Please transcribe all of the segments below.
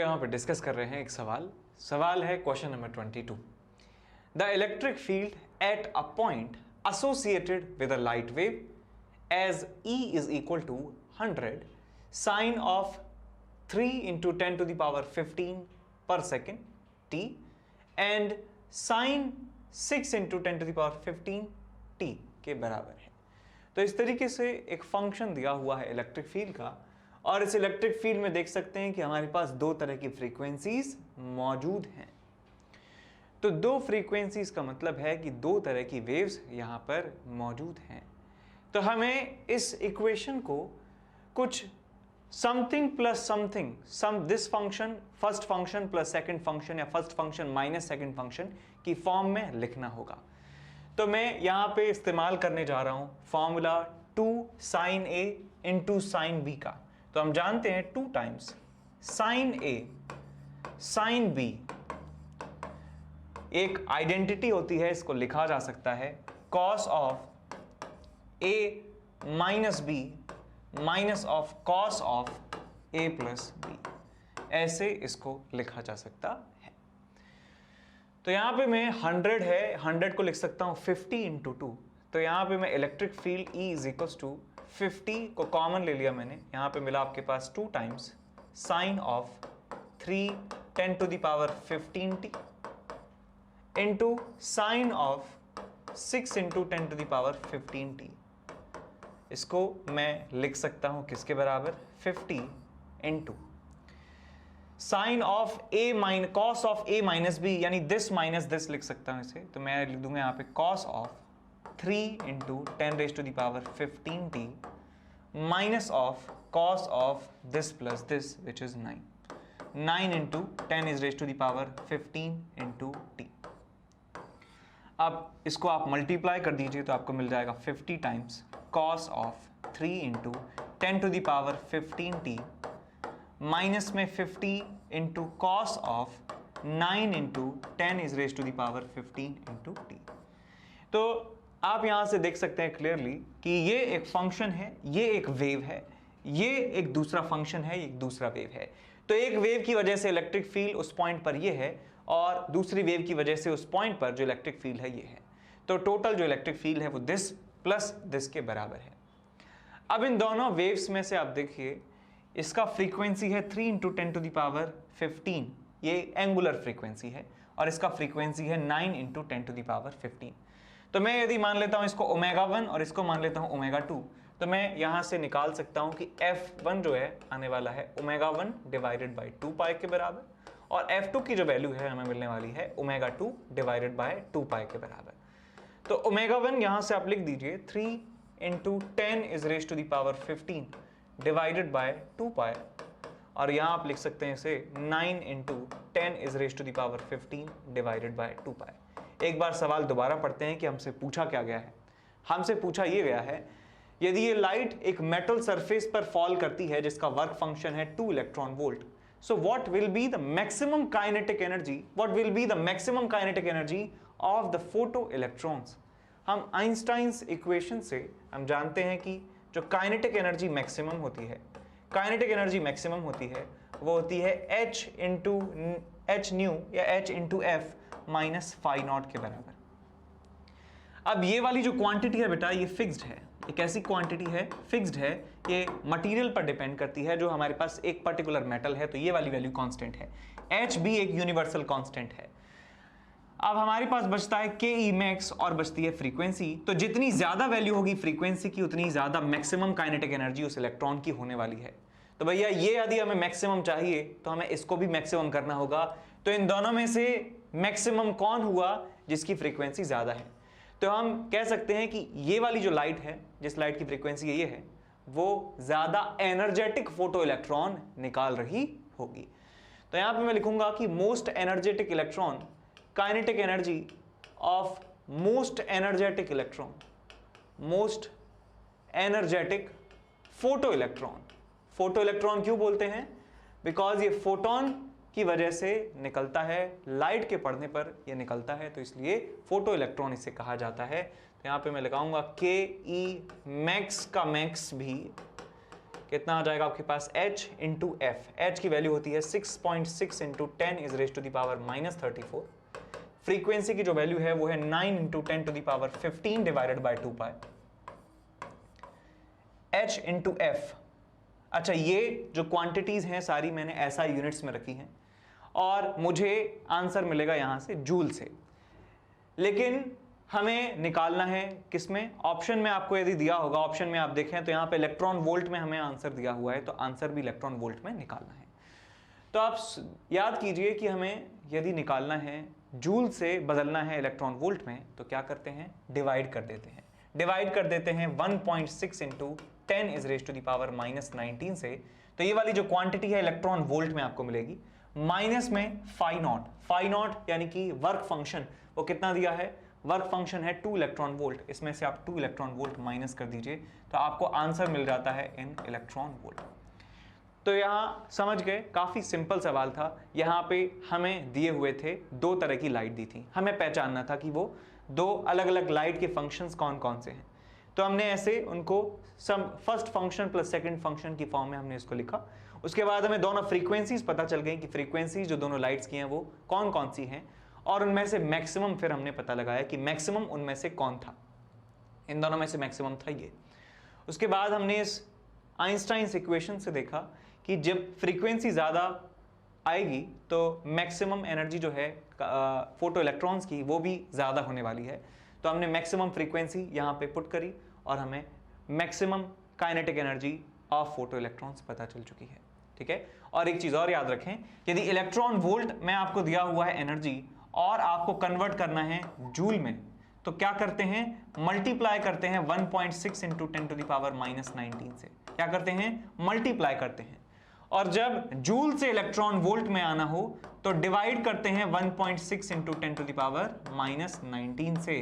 यहाँ पे डिस्कस कर रहे हैं एक सवाल है question number 22। The electric field at a point associated with a light wave as E is equal to 100 sine of 3 into 10 to the power 15 per second t and sine 6 into 10 to the power 15 t के बराबर है। तो इस तरीके से एक function दिया हुआ है इलेक्ट्रिक फील्ड का, और इस इलेक्ट्रिक फील्ड में देख सकते हैं कि हमारे पास दो तरह की फ्रीक्वेंसीज मौजूद हैं। तो दो फ्रीक्वेंसीज का मतलब है कि दो तरह की वेव्स यहां पर मौजूद हैं। तो हमें इस इक्वेशन को कुछ something plus something, this function first function plus second function या first function minus second function की फॉर्म में लिखना होगा। तो मैं यहां पे इस्तेमाल करने जा रहा हूं formula 2 sin A into sine B का। तो हम जानते हैं 2 times sin A sin B एक आइडेंटिटी होती है, इसको लिखा जा सकता है cos of A minus B minus of cos of A plus B, ऐसे इसको लिखा जा सकता है। तो यहां पे मैं 100 है, 100 को लिख सकता हूं 50 इंटू 2। तो यहां पे मैं electric field E is equal to 50 को कॉमन ले लिया मैंने, यहां पे मिला आपके पास 2 times sine of 3 10 to the power 15t into sine of 6 into 10 to the power 15t। इसको मैं लिख सकता हूं किसके बराबर, 50 into sine of A minus cos of A minus B, यानी दिस माइनस दिस लिख सकता हूं इसे। तो मैं लिख दूंगा यहां पे cos of 3 into 10 raise to the power 15t minus of cos of this plus this which is 9 into 10 is raise to the power 15 into t। अब इसको आप मल्टीप्लाई कर दीजिए तो आपको मिल जाएगा 50 times cos of 3 into 10 to the power 15t minus में 50 into cos of 9 into 10 is raise to the power 15 into t। तो आप यहां से देख सकते हैं क्लियरली कि ये एक फंक्शन है, ये एक वेव है, ये एक दूसरा फंक्शन है, एक दूसरा वेव है। तो एक वेव की वजह से इलेक्ट्रिक फील्ड उस पॉइंट पर ये है और दूसरी वेव की वजह से उस पॉइंट पर जो इलेक्ट्रिक फील्ड है ये है। तो टोटल जो इलेक्ट्रिक फील्ड है वो दिस प्लस दिस के बराबर है। अब इन दोनों वेव्स में से आप देखिए, इसका फ्रीक्वेंसी है 3 इंटू 10 टू द पावर 15, ये एंगुलर फ्रीक्वेंसी है, और इसका फ्रीक्वेंसी है 9 इंटू 10 टू द पावर 15। तो मैं यदि मान लेता हूं इसको ω1 और इसको मान लेता हूं ω2, तो मैं यहां से निकाल सकता हूं कि f1 जो है आने वाला है ω1 डिवाइडेड बाई 2 पाई के बराबर, और f2 की जो वैल्यू है हमें मिलने वाली है ω2 डिवाइडेड बाय 2 पाई के बराबर। तो ω1 यहां से आप लिख दीजिए 3 into 10 is raise to the power 15 divided by 2 pi, और यहां आप लिख सकते हैं इसे 9 into 10 is raise to the power 15 divided by 2 pi. एक बार सवाल दोबारा पढ़ते हैं कि हमसे पूछा क्या गया है। हमसे पूछा यह गया है, यदि ये लाइट एक मेटल सरफेस पर फॉल करती है जिसका वर्क फंक्शन है 2 electron volt, so what will be the maximum kinetic energy, what will be the maximum kinetic energy of the photoelectrons। हम आइंस्टाइन्स इक्वेशन से हम जानते हैं कि जो काइनेटिक एनर्जी मैक्सिमम होती है, काइनेटिक एनर्जी मैक्सिमम होती है वो होती है h इंटू एच न्यू या h into F minus phi naught के बराबर। अब ये वाली जो क्वांटिटी है बेटा ये फिक्स्ड है, एक ऐसी क्वांटिटी है फिक्स्ड है, ये मटेरियल पर डिपेंड करती है। जो हमारे पास एक पर्टिकुलर मेटल है तो ये वाली वैल्यू कांस्टेंट है, एच भी एक यूनिवर्सल कांस्टेंट है। अब हमारे पास बचता है के ई मैक्स और बचती है फ्रीक्वेंसी। तो जितनी ज्यादा वैल्यू होगी फ्रीक्वेंसी की उतनी ज्यादा मैक्सिमम काइनेटिक एनर्जी उस इलेक्ट्रॉन की होने वाली है। तो भैया ये यदि हमें मैक्सिमम चाहिए तो हमें इसको भी मैक्सिमम करना होगा। तो इन दोनों में से मैक्सिमम कौन हुआ, जिसकी फ्रीक्वेंसी ज्यादा है। तो हम कह सकते हैं कि ये वाली जो लाइट है, जिस लाइट की फ्रीक्वेंसी ये है, वो ज्यादा एनर्जेटिक फोटो इलेक्ट्रॉन निकाल रही होगी। तो यहां पे मैं लिखूंगा कि most energetic electron, kinetic energy of most energetic electron, most energetic photo electron. Photo electron क्यों बोलते हैं, बिकॉज ये फोटोन की वजह से निकलता है, लाइट के पड़ने पर यह निकलता है, तो इसलिए फोटो इलेक्ट्रॉन इसे कहा जाता है। तो यहां पे मैं लगाऊंगा के ई मैक्स का मैक्स भी कितना आ जाएगा आपके पास h इंटू एफ। एच की वैल्यू होती है 6.6 into 10 is raise to the power -34। Frequency की जो वैल्यू है वो है 9 into 10 to the power 15 divided by 2 pi. h into F. अच्छा, ये जो क्वांटिटीज हैं सारी मैंने ऐसा यूनिट्स में रखी हैं और मुझे आंसर मिलेगा यहां से जूल से, लेकिन हमें निकालना है किसमें? ऑप्शन में आपको यदि दिया होगा, ऑप्शन में आप देखें तो यहाँ पे इलेक्ट्रॉन वोल्ट में हमें आंसर दिया हुआ है, तो आंसर भी इलेक्ट्रॉन वोल्ट में निकालना है। तो आप याद कीजिए कि हमें यदि निकालना है जूल से बदलना है इलेक्ट्रॉन वोल्ट में, तो क्या करते हैं? डिवाइड कर देते हैं। डिवाइड कर देते हैं 1.6 into 10 is raise to the power -19 से, तो ये वाली जो क्वांटिटी है इलेक्ट्रॉन वोल्ट में आपको मिलेगी, माइनस में फाई नॉट यानी कि वर्क फंक्शन वो कितना दिया है? वर्क फंक्शन है 2 इलेक्ट्रॉन वोल्ट, इसमें से आप 2 इलेक्ट्रॉन वोल्ट माइनस कर दीजिए तो आपको आंसर मिल जाता है इन इलेक्ट्रॉन वोल्ट। तो यहाँ समझ गए, काफी सिंपल सवाल था। यहाँ पे हमें दिए हुए थे 2 तरह की लाइट दी थी, हमें पहचानना था कि वो 2 अलग अलग लाइट के फंक्शंस कौन कौन से हैं। तो हमने ऐसे उनको first function plus second function की फॉर्म में हमने इसको लिखा। उसके बाद हमें दोनों फ्रीक्वेंसीज पता चल गई कि फ्रीक्वेंसीज जो दोनों लाइट्स की हैं वो कौन कौन सी हैं, और उनमें से मैक्सिमम फिर हमने पता लगाया कि मैक्सिमम उनमें से कौन था। इन दोनों में से मैक्सिमम था ये। उसके बाद हमने इस आइंस्टाइन्स इक्वेशन से देखा कि जब फ्रीक्वेंसी ज़्यादा आएगी तो मैक्सिमम एनर्जी जो है फोटो इलेक्ट्रॉन्स की वो भी ज़्यादा होने वाली है। तो हमने मैक्सिमम फ्रीक्वेंसी यहाँ पे पुट करी और हमें maximum kinetic energy of photo electrons पता चल चुकी है। ठीक है, और एक चीज़ और याद रखें, यदि इलेक्ट्रॉन वोल्ट में आपको दिया हुआ है एनर्जी और आपको कन्वर्ट करना है जूल में, तो क्या करते हैं? मल्टीप्लाई करते हैं 1.6 इंटू 10 टू द पावर -19 से। क्या करते हैं? मल्टीप्लाई करते हैं। और जब जूल से इलेक्ट्रॉन वोल्ट में आना हो तो डिवाइड करते हैं 1.6 इंटू 10 टू द पावर -19 से।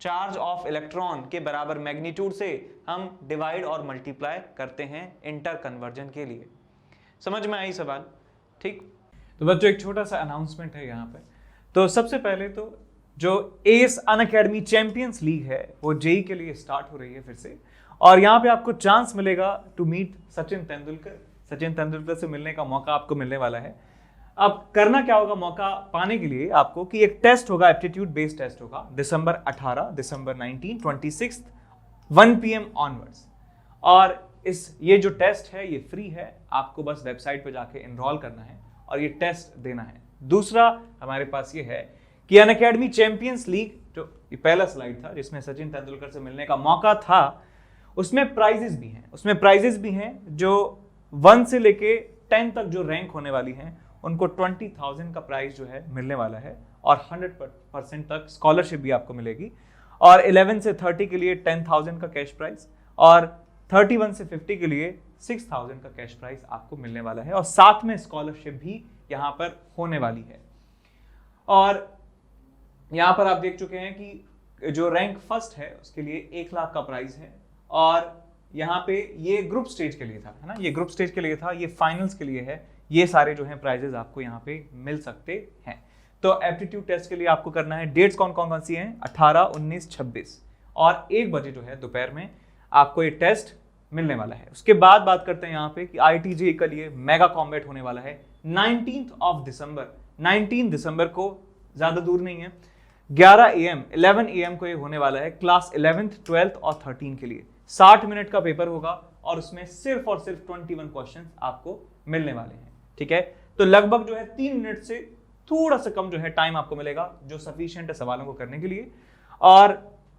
चार्ज ऑफ इलेक्ट्रॉन के बराबर मैग्नीट्यूड से हम डिवाइड और मल्टीप्लाई करते हैं इंटर कन्वर्जन के लिए। समझ में आई सवाल? ठीक। तो बच्चों एक छोटा सा अनाउंसमेंट है यहाँ पे। तो सबसे पहले तो जो एस अनअकैडमी चैंपियंस लीग है वो जेई के लिए स्टार्ट हो रही है फिर से, और यहाँ पे आपको चांस मिलेगा टू मीट सचिन तेंदुलकर। सचिन तेंदुलकर से मिलने का मौका आपको मिलने वाला है। अब करना क्या होगा मौका पाने के लिए आपको कि एक टेस्ट होगा, एप्टीट्यूड बेस्ड टेस्ट होगा, दिसंबर 18, दिसंबर 19, 26 1 PM ऑनवर्ड्स। और ये जो टेस्ट है ये फ्री है, आपको बस वेबसाइट पे जाके एनरोल करना है और ये टेस्ट देना है। दूसरा हमारे पास ये है कि अनअकैडमी चैंपियंस लीग, जो ये पहला स्लाइड था जिसमें सचिन तेंदुलकर से मिलने का मौका था, उसमें प्राइजेस भी हैं जो 1 से लेके 10 तक जो रैंक होने वाली हैं उनको 20,000 का प्राइज जो है मिलने वाला है, और 100% तक स्कॉलरशिप भी आपको मिलेगी। और 11 से 30 के लिए 10,000 का कैश प्राइज, और 31 से 50 के लिए 6,000 का कैश प्राइज आपको मिलने वाला है, और साथ में स्कॉलरशिप भी यहाँ पर होने वाली है। और यहाँ पर आप देख चुके हैं कि जो रैंक फर्स्ट है उसके लिए 1 लाख का प्राइज है, और यहाँ पे ये ग्रुप स्टेज के लिए था, है ना, ये ग्रुप स्टेज के लिए था, ये फाइनल्स के लिए है। ये सारे जो हैं प्राइजेस आपको यहाँ पे मिल सकते हैं। तो एप्टीट्यूड टेस्ट के लिए आपको करना है, डेट्स कौन कौन सी हैं? 18, 19, 26 और 1 बजे जो है दोपहर में आपको ये टेस्ट मिलने वाला है। उसके बाद बात करते हैं यहाँ पे कि IIT-JEE के लिए मेगा कॉम्बैट होने वाला है 19 दिसंबर को, ज्यादा दूर नहीं है, 11 AM को ये होने वाला है। क्लास 11th, 12th और 13 के लिए 60 मिनट का पेपर होगा और उसमें सिर्फ और सिर्फ 21 क्वेश्चन आपको मिलने वाले हैं। ठीक है, तो लगभग जो है 3 मिनट से थोड़ा सा कम जो है टाइम आपको मिलेगा, जो सफिशिएंट है सवालों को करने के लिए। और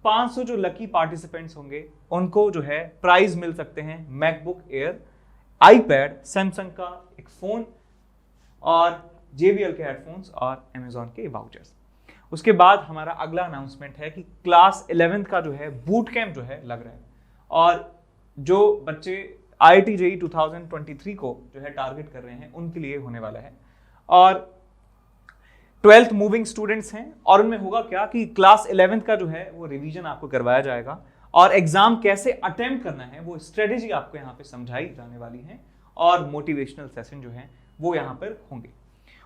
500 जो लकी पार्टिसिपेंट्स होंगे उनको जो है प्राइज मिल सकते हैं, मैकबुक एयर, आईपैड, सैमसंग का एक फोन और JBL के हेडफोन्स और Amazon के वाउचर्स। उसके बाद हमारा अगला अनाउंसमेंट है कि क्लास 11th का जो है बूट कैंप जो है लग रहा है, और जो बच्चे IIT-JEE 2023 को जो है टारगेट कर रहे हैं उनके लिए होने वाला है। और 12th मूविंग स्टूडेंट्स हैं, और उनमें होगा क्या कि क्लास 11th का जो है वो रिवीजन आपको करवाया जाएगा, और एग्जाम कैसे अटेम्प्ट करना है वो स्ट्रेटेजी आपको यहाँ पे समझाई जाने वाली है, और मोटिवेशनल सेशन जो है वो यहाँ पर होंगे।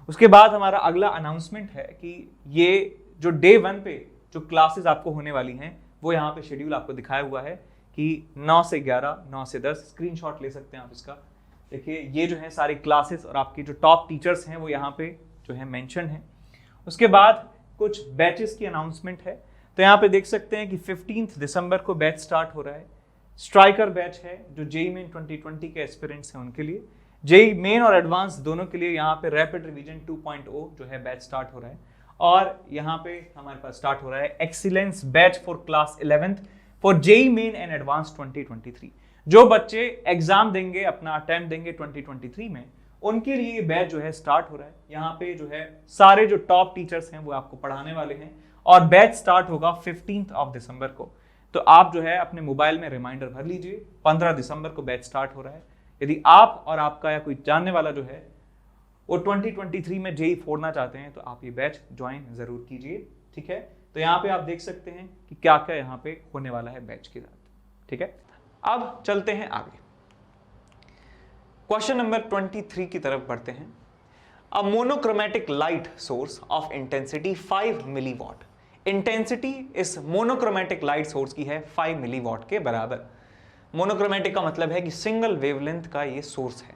उसके बाद हमारा अगला अनाउंसमेंट है कि ये जो डे 1 पे जो क्लासेस आपको होने वाली हैं वो यहाँ पे शेड्यूल आपको दिखाया हुआ है कि 9 से 11, 9 से 10, स्क्रीनशॉट ले सकते हैं आप इसका। देखिए ये जो है सारी क्लासेस और आपके जो टॉप टीचर्स हैं वो यहाँ पे जो है मेंशन है। उसके बाद कुछ बैचेस की अनाउंसमेंट है, तो यहाँ पे देख सकते हैं कि 15 दिसंबर को बैच स्टार्ट हो रहा है। स्ट्राइकर बैच है जो जेई मेन 2020 के एस्पिरेंट्स हैं उनके लिए। जेई मेन और एडवांस दोनों के लिए यहाँ पे रैपिड रिवीजन 2.0 जो है बैच स्टार्ट हो रहा है। और यहाँ पे हमारे पास स्टार्ट हो रहा है excellence batch for class 11th for JEE main and advance 2023। जो बच्चे एग्जाम देंगे, अपना अटेम्प्ट देंगे 2023 में, उनके लिए ये बैच जो है स्टार्ट हो रहा है। यहाँ पे जो है सारे जो टॉप टीचर्स हैं वो आपको पढ़ाने वाले हैं और बैच स्टार्ट होगा 15 दिसंबर को। तो आप जो है अपने मोबाइल में रिमाइंडर भर लीजिए, 15 दिसंबर को बैच स्टार्ट हो रहा है। यदि आप और आपका या कोई जानने वाला जो है वो 2023 में जेई फोड़ना चाहते हैं तो आप ये बैच ज्वाइन जरूर कीजिए, ठीक है। तो यहाँ पे आप देख सकते हैं कि क्या क्या यहाँ पे होने वाला है बैच के साथ, ठीक है। अब चलते हैं आगे, क्वेश्चन नंबर 23 की तरफ बढ़ते हैं। A monochromatic light source of intensity 5 milliwatt. Intensity इस मोनोक्रोमैटिक लाइट सोर्स की है 5 मिलीवॉट के बराबर। मोनोक्रोमैटिक का मतलब है कि सिंगल वेवलेंथ का ये सोर्स है।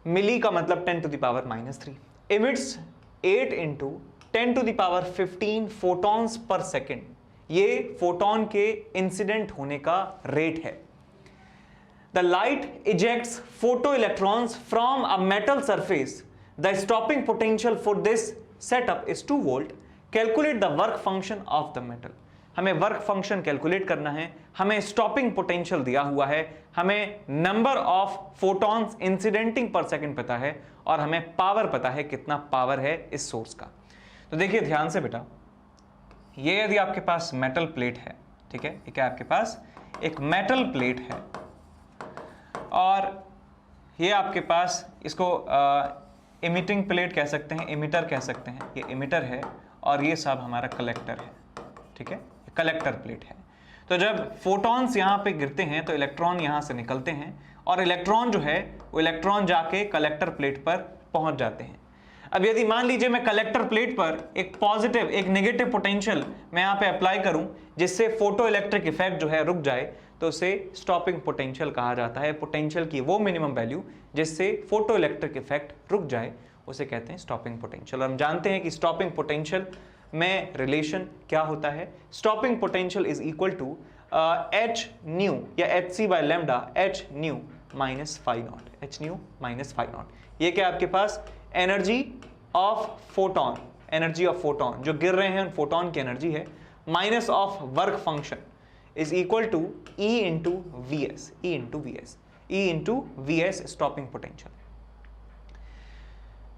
मिली का मतलब 10 to the power -3। Emits 8 into 10 to the power 15 photons per second. ये फोटोन के इंसिडेंट होने का रेट है। The light ejects photo electrons from a metal surface. The stopping potential for this setup is 2 volt. Calculate the work function of the metal. हमें work function calculate करना है, हमें stopping potential दिया हुआ है, हमें नंबर ऑफ फोटॉन्स इंसिडेंटिंग पर second पता है और हमें पावर पता है, कितना पावर है इस सोर्स का। तो देखिए ध्यान से बेटा, ये यदि आपके पास मेटल प्लेट है, ठीक है, ये क्या आपके पास एक मेटल प्लेट है और ये आपके पास इसको इमिटिंग प्लेट कह सकते हैं, इमिटर कह सकते हैं। ये इमिटर है और ये सब हमारा कलेक्टर है, ठीक है, कलेक्टर प्लेट है। तो जब फोटॉन्स यहाँ पे गिरते हैं तो इलेक्ट्रॉन यहाँ से निकलते हैं और इलेक्ट्रॉन जो है वो इलेक्ट्रॉन जाके कलेक्टर प्लेट पर पहुंच जाते हैं। अब यदि मान लीजिए मैं कलेक्टर प्लेट पर एक पॉजिटिव एक नेगेटिव पोटेंशियल मैं यहाँ पे अप्लाई करूं जिससे फोटो इलेक्ट्रिक इफेक्ट जो है रुक जाए, तो उसे स्टॉपिंग पोटेंशियल कहा जाता है। पोटेंशियल की वो मिनिमम वैल्यू जिससे फोटो इलेक्ट्रिक इफेक्ट रुक जाए उसे कहते हैं स्टॉपिंग पोटेंशियल। और हम जानते हैं कि स्टॉपिंग पोटेंशियल में रिलेशन क्या होता है। Stopping potential is equal to H nu or H C by lambda H nu minus phi naught, H nu minus phi naught. ये क्या आपके पास energy of photon, energy of photon जो गिर रहे हैं उन फोटोन की एनर्जी है, minus of work function is equal to E into V S, E into V S, E into V S stopping potential.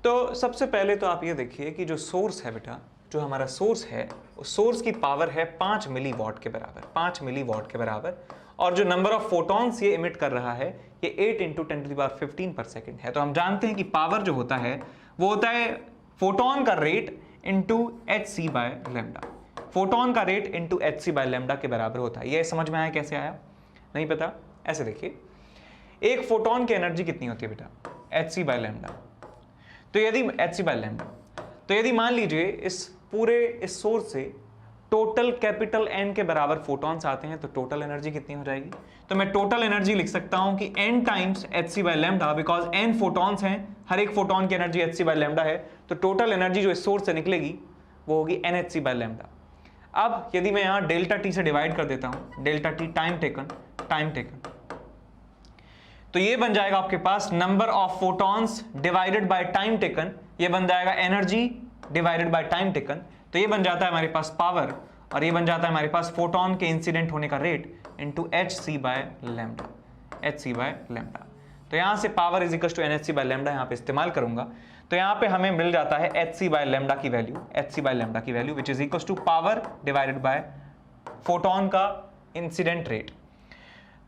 तो सबसे पहले तो आप ये देखिए कि जो सोर्स है बेटा, जो हमारा सोर्स है उस सोर्स की पावर है 5 मिलीवॉट के बराबर, 5 मिलीवॉट के बराबर। और जो नंबर ऑफ फोटॉन्स ये इमिट कर रहा है ये 8 इंटू 10⁻15 पर सेकेंड है। तो हम जानते हैं कि पावर जो होता है वो होता है फोटोन का rate into H C by lambda. Photon का rate into H C by lambda के बराबर होता है। ये समझ में आया कैसे आया? नहीं पता? ऐसे देखिए, एक फोटोन की एनर्जी कितनी होती है बेटा? H C by lambda. तो यदि एच सी बाय लैम्डा, तो यदि मान लीजिए इस पूरे इस सोर्स से टोटल कैपिटल एन के बराबर फोटॉन्स आते हैं तो टोटल एनर्जी कितनी हो जाएगी? तो मैं टोटल एनर्जी लिख सकता हूं कि N times H C by lambda, because N photons हैं, हर एक फोटॉन की energy H C by lambda है, तो टोटल एनर्जी जो इस सोर्स से निकलेगी वो होगी N H C by lambda. अब यदि मैं यहां डेल्टा टी से डिवाइड कर देता हूं, डेल्टा टी टाइम टेकन, तो ये बन जाएगा आपके पास number of photons divided by time taken, ये बन जाएगा energy divided by time taken. तो ये बन जाता है हमारे पास पावर और ये बन जाता है हमारे पास फोटॉन के इंसिडेंट होने का rate into H C by lambda, H C by lambda. तो यहां से power is equal to N H C by lambda यहां पे इस्तेमाल करूंगा, तो यहां पे हमें मिल जाता है एच सी बाय लैम्डा की value, h C by lambda की value which is equal to power divided by photon का इंसिडेंट रेट।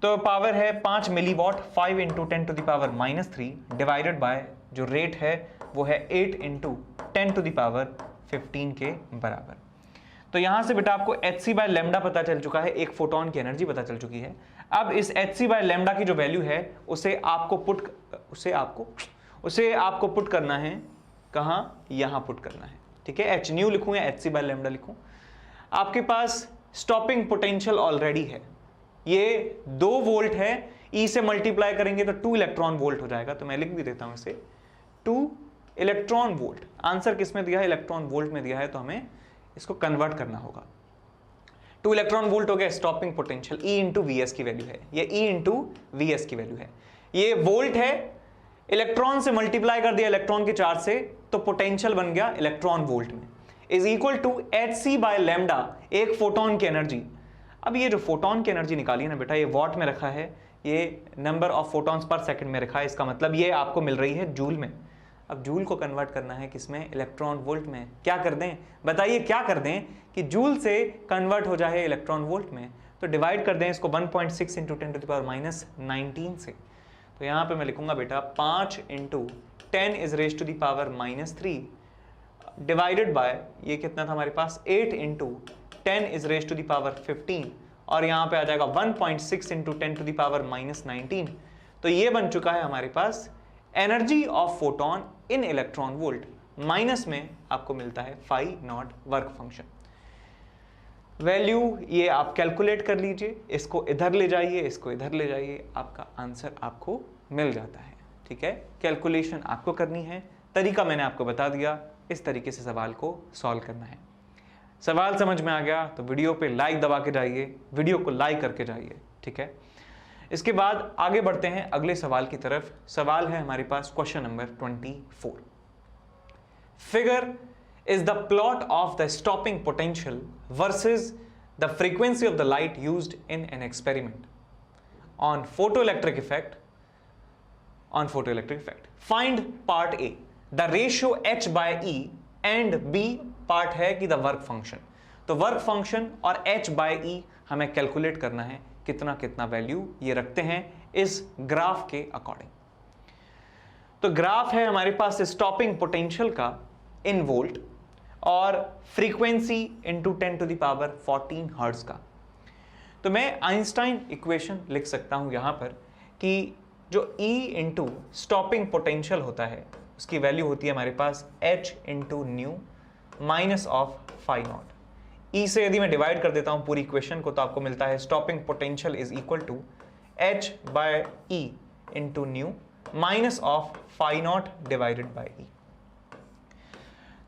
तो पावर है 5 मिलीवॉट, 5 इंटू 10⁻³ डिवाइडेड बाय जो रेट है वो है 8 इंटू 10⁻15 के बराबर। तो यहां से बेटा आपको एच सी बाय लैम्डा पता चल चुका है, एक फोटोन की एनर्जी पता चल चुकी है। अब इस एच सी बाय लैम्डा की जो वैल्यू है उसे आपको पुट करना है कहां? यहां पुट करना है, ठीक है। एच न्यू लिखूं या एच सी बाय लैम्डा लिखूं? आपके पास स्टॉपिंग पोटेंशियल ऑलरेडी है, ये 2 वोल्ट है, E से मल्टीप्लाई करेंगे तो 2 इलेक्ट्रॉन वोल्ट हो जाएगा, तो मैं लिख भी देता हूं इसे 2 इलेक्ट्रॉन वोल्ट। आंसर किस में दिया है? इलेक्ट्रॉन वोल्ट में दिया है, तो हमें इसको कन्वर्ट करना होगा। 2 इलेक्ट्रॉन वोल्ट हो गया stopping potential, E into V की वैल्यू है, ये E इंटू वी की वैल्यू है, ये वोल्ट है, इलेक्ट्रॉन से मल्टीप्लाई कर दिया इलेक्ट्रॉन के चार्ज से, तो पोटेंशियल बन गया इलेक्ट्रॉन वोल्ट में, is equal to hc by lambda, एक फोटोन की एनर्जी। अब ये जो फोटोन की एनर्जी निकाली है ना बेटा, ये वॉट में रखा है, ये number of photons per second में रखा है, इसका मतलब ये आपको मिल रही है जूल में। अब जूल को कन्वर्ट करना है किसमें? इलेक्ट्रॉन वोल्ट में। क्या कर दें? बताइए क्या कर दें कि जूल से कन्वर्ट हो जाए इलेक्ट्रॉन वोल्ट में? तो डिवाइड कर दें इसको 1.6 इंटू 10 टू द पावर -19 से। तो यहाँ पे मैं लिखूंगा बेटा 5 into 10 is raise to the power -3 divided by, ये कितना था हमारे पास, 8 into 10 is raise to the power 15, और यहाँ पे आ जाएगा 1.6 इंटू 10 टू द पावर -19। तो ये बन चुका है हमारे पास energy of photon in electron volt, minus में आपको मिलता है phi naught work function. Value ये आप कैलकुलेट कर लीजिए, इसको इधर ले जाइए, इसको इधर ले जाइए, आपका आंसर आपको मिल जाता है। ठीक है, कैलकुलेशन आपको करनी है, तरीका मैंने आपको बता दिया, इस तरीके से सवाल को सॉल्व करना है। सवाल समझ में आ गया तो वीडियो पे लाइक दबा के जाइए, वीडियो को लाइक करके जाइए। ठीक है, इसके बाद आगे बढ़ते हैं अगले सवाल की तरफ। सवाल है हमारे पास question number 24। Figure is the plot of the stopping potential versus the frequency of the light used in an experiment on photoelectric effect. Find part A, the ratio h by E, and B part है कि the work function। तो work function और h by E हमें calculate करना है, कितना कितना value ये रखते हैं इस ग्राफ के अकॉर्डिंग। तो ग्राफ है हमारे पास स्टॉपिंग पोटेंशियल का इन वोल्ट और frequency into 10 to the power 14 hertz का। तो मैं आइंस्टाइन इक्वेशन लिख सकता हूं यहां पर कि जो E इंटू स्टॉपिंग पोटेंशियल होता है उसकी वैल्यू होती है हमारे पास h into nu minus of phi naught. E से यदि मैं डिवाइड कर देता हूं पूरी इक्वेशन को तो आपको मिलता है stopping potential is equal to h by E into nu minus of phi naught divided by E।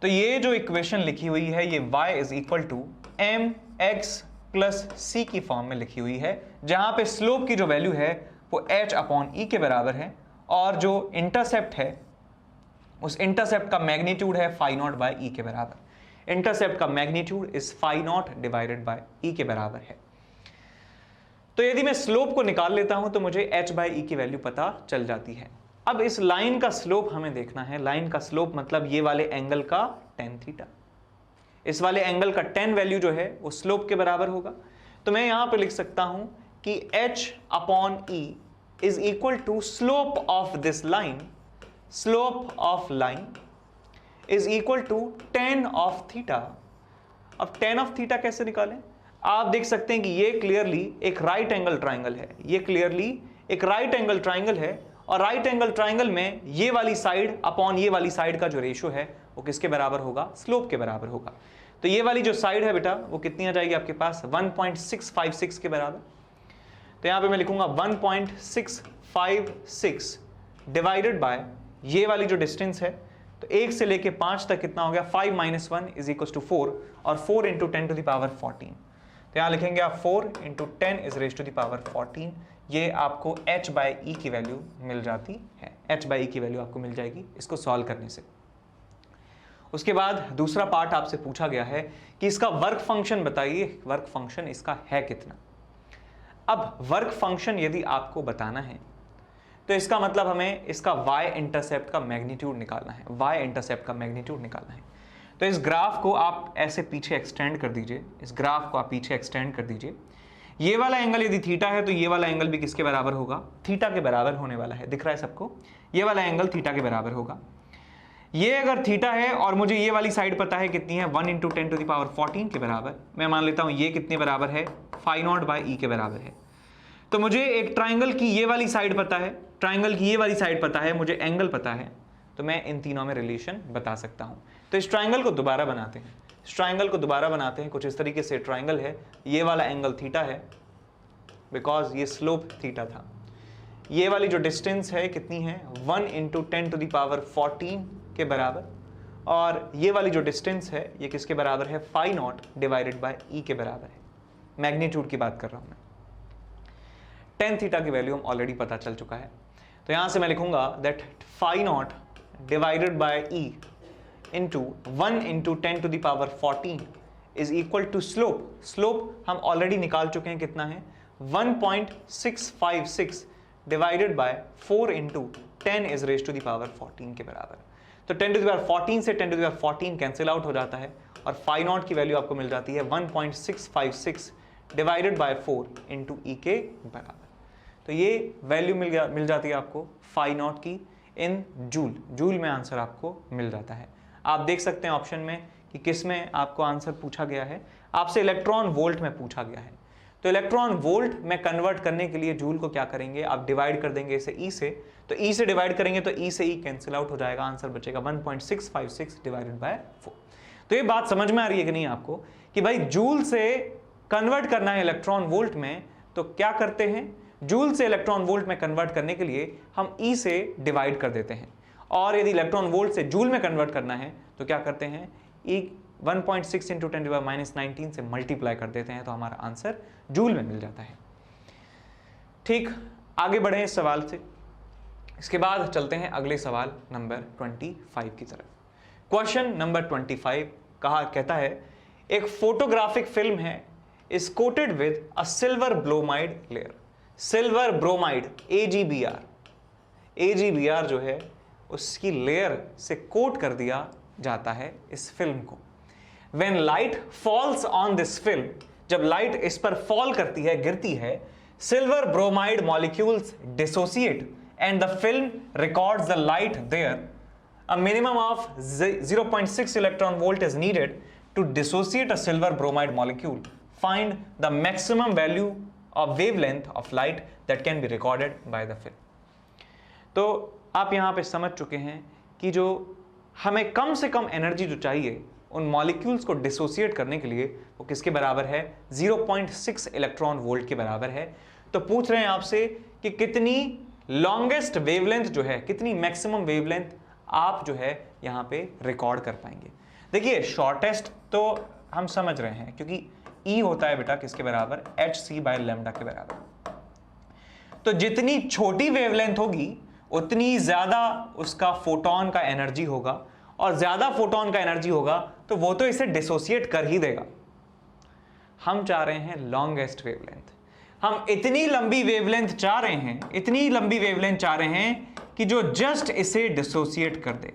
तो ये जो इक्वेशन लिखी हुई है ये y is equal to m x plus c की फॉर्म में लिखी हुई है, जहां पे स्लोप की जो वैल्यू है वो h अपॉन ई के बराबर है और जो इंटरसेप्ट है उस इंटरसेप्ट का मैग्नीट्यूड है फाई नॉट बाय ई के बराबर। इंटरसेप्ट का magnitude is phi naught divided by e के बराबर है। तो यदि मैं स्लोप को निकाल लेता हूं तो मुझे h बाय ई की वैल्यू पता चल जाती है। अब इस लाइन का स्लोप हमें देखना है। लाइन का स्लोप मतलब ये वाले एंगल का tan थीटा, इस वाले एंगल का tan वैल्यू जो है वो स्लोप के बराबर होगा। तो मैं यहां पे लिख सकता हूं कि h upon E is equal to slope of this line, slope of line is equal to tan of theta. अब tan ऑफ थीटा कैसे निकालें? आप देख सकते हैं कि ये क्लियरली एक राइट एंगल ट्राइंगल है, ये क्लियरली एक राइट एंगल ट्राइंगल है और राइट एंगल ट्राइंगल में ये वाली साइड अपॉन ये वाली साइड का जो रेशियो है वो किसके बराबर होगा? स्लोप के बराबर होगा। तो ये वाली जो साइड है बेटा वो कितनी आ जाएगी आपके पास? 1.656 के बराबर। तो यहां पे मैं लिखूंगा 1.656 डिवाइडेड बाय ये वाली जो डिस्टेंस है, तो 1 से लेके 5 तक कितना हो गया? 5 - 1 इज इक्वल टू 4 और 4 इंटू 10 टू द पावर 14। तो यहां लिखेंगे आप 4 into 10 is raise to the power 14। ये आपको h बाय ई की वैल्यू मिल जाती है, h बाय ई की वैल्यू आपको मिल जाएगी इसको सॉल्व करने से। उसके बाद दूसरा पार्ट आपसे पूछा गया है कि इसका वर्क फंक्शन बताइए, वर्क फंक्शन इसका है कितना। अब वर्क फंक्शन यदि आपको बताना है तो इसका मतलब हमें इसका y इंटरसेप्ट का मैग्नीट्यूड निकालना है, y इंटरसेप्ट का मैग्नीट्यूड निकालना है। तो इस ग्राफ को आप ऐसे पीछे एक्सटेंड कर दीजिए, इस ग्राफ को आप पीछे एक्सटेंड कर दीजिए। ये वाला एंगल यदि थीटा है तो ये वाला एंगल भी किसके बराबर होगा? थीटा के बराबर होने वाला है। दिख रहा है सबको? ये वाला एंगल थीटा के बराबर होगा। ये अगर थीटा है और मुझे ये वाली साइड पता है कितनी है, 1 इंटू 10 टू द पावर 14 के बराबर, मैं मान लेता हूं ये कितने बराबर है? फाई नॉट बाय ई के बराबर है। तो मुझे एक ट्राइंगल की ये वाली साइड पता है, ट्राइंगल की ये वाली साइड पता है, मुझे एंगल पता है, तो मैं इन तीनों में रिलेशन बता सकता हूं। तो इस ट्राइंगल को दोबारा बनाते हैं, इस ट्राइंगल को दोबारा बनाते हैं। कुछ इस तरीके से ट्राइंगल है, ये वाला एंगल थीटा है, बिकॉज ये स्लोप थीटा था। ये वाली जो डिस्टेंस है कितनी है 1 इंटू 10 टू द पावर 14 के बराबर, और ये वाली जो डिस्टेंस है ये किसके बराबर है phi naught divided by e के बराबर है। मैग्नीट्यूड की बात कर रहा हूं मैं। टेन थीटा की वैल्यू हम ऑलरेडी पता चल चुका है, तो यहां से मैं लिखूंगा that phi naught divided by E into 1 into 10 to the power 14 is equal to slope. Slope हम ऑलरेडी निकाल चुके हैं, कितना है 1.656 divided by 4 into 10 is raise to the power 14 के बराबर। तो 10 टू द पावर 14 से 10 to the power 14 cancel out हो जाता है और फाई नॉट की वैल्यू आपको मिल जाती है 1.656 डिवाइडेड बाय 4 इंटू ई के बराबर। तो ये वैल्यू मिल जाती है आपको फाई नॉट की इन जूल में आंसर आपको मिल जाता है। आप देख सकते हैं ऑप्शन में कि किस में आपको आंसर पूछा गया है, आपसे इलेक्ट्रॉन वोल्ट में पूछा गया है। तो इलेक्ट्रॉन वोल्ट में कन्वर्ट करने के लिए जूल को क्या करेंगे, आप डिवाइड कर देंगे इसे ई से, तो ई से डिवाइड करेंगे तो ई से ई कैंसिल आउट हो जाएगा, आंसर बचेगा 1.656 डिवाइडेड बाय 4। तो ये बात समझ में आ रही है कि नहीं आपको कि भाई जूल से कन्वर्ट करना है इलेक्ट्रॉन वोल्ट में, तो क्या करते हैं, जूल से इलेक्ट्रॉन वोल्ट में कन्वर्ट करने के लिए हम ई से डिवाइड कर देते हैं, और यदि इलेक्ट्रॉन वोल्ट से जूल में कन्वर्ट करना है तो क्या करते हैं, ई 1.6 इंटू 10⁻⁻19 से मल्टीप्लाई कर देते हैं, तो हमारा आंसर जूल में मिल जाता है। ठीक, आगे बढ़े इस सवाल से। इसके बाद चलते हैं अगले सवाल नंबर 25 की तरफ। क्वेश्चन नंबर 25 कहता है एक फोटोग्राफिक फिल्म है is coated with a silver bromide layer. Silver bromide AgBr जो है उसकी लेयर से कोट कर दिया जाता है इस फिल्म को। When light falls on this film, जब लाइट इस पर फॉल करती है, गिरती है, silver bromide molecules dissociate and the film records the light there. A minimum of 0.6 electron volt is needed to dissociate a silver bromide molecule. Find the maximum value of wavelength of light that can be recorded by the film. तो आप यहाँ पे समझ चुके हैं कि जो हमें कम से कम एनर्जी जो चाहिए उन मॉलिक्यूल्स को डिसोसिएट करने के लिए वो किसके बराबर है, 0.6 इलेक्ट्रॉन वोल्ट के बराबर है। तो पूछ रहे हैं आपसे कि कितनी लॉन्गेस्ट वेवलेंथ जो है, कितनी मैक्सिमम वेवलेंथ आप जो है यहाँ पे रिकॉर्ड कर पाएंगे। देखिए शॉर्टेस्ट तो हम समझ रहे हैं क्योंकि E होता है बेटा किसके बराबर, hc/λ के बराबर। तो जितनी छोटी वेवलेंथ होगी उतनी ज्यादा उसका फोटोन का एनर्जी होगा, और ज्यादा फोटोन का एनर्जी होगा तो वो तो इसे डिसोसिएट कर ही देगा। हम चाह रहे हैं लॉन्गेस्ट वेवलेंथ, हम इतनी लंबी वेवलेंथ चाह रहे हैं, इतनी लंबी वेवलेंथ चाह रहे हैं कि जो जस्ट इसे डिसोसिएट कर दे,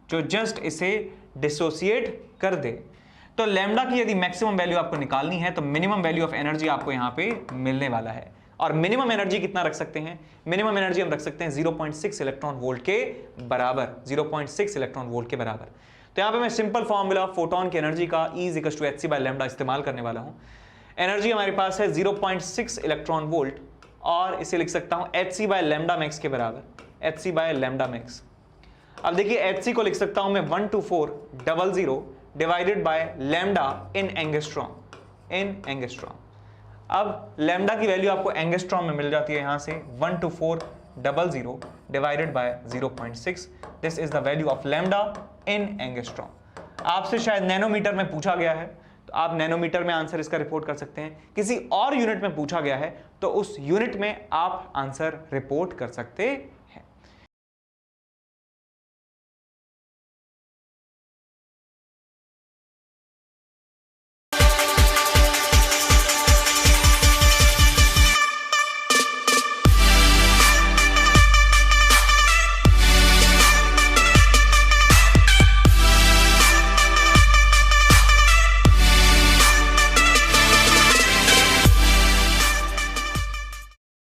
जो जस्ट इसे डिसोसिएट कर दे। तो लैम्डा की यदि मैक्सिमम वैल्यू आपको निकालनी है तो मिनिमम वैल्यू ऑफ एनर्जी आपको यहां पे मिलने वाला है, और मिनिमम एनर्जी कितना रख सकते हैं, मिनिमम एनर्जी हम रख सकते हैं 0.6 इलेक्ट्रॉन वोल्ट के बराबर, 0.6 इलेक्ट्रॉन वोल्ट के बराबर। तो यहां पे मैं सिंपल फॉर्मूला फोटोन की एनर्जी का E = hc/λ इस्तेमाल करने वाला हूं। एनर्जी हमारे पास है 0.6 इलेक्ट्रॉन वोल्ट, और इसे लिख सकता हूं hc/λmax के बराबर, hc/λmax। अब देखिए hc को लिख सकता हूं मैं 12400 divided by lambda in angstrom. अब लैम्डा की वैल्यू आपको एंगस्ट्रॉम में मिल जाती है, यहां से 12400 divided by 0.6, this is the value of lambda in angstrom. आपसे शायद नैनोमीटर में पूछा गया है तो आप नैनोमीटर में आंसर इसका रिपोर्ट कर सकते हैं, किसी और यूनिट में पूछा गया है तो उस यूनिट में आप आंसर रिपोर्ट कर सकते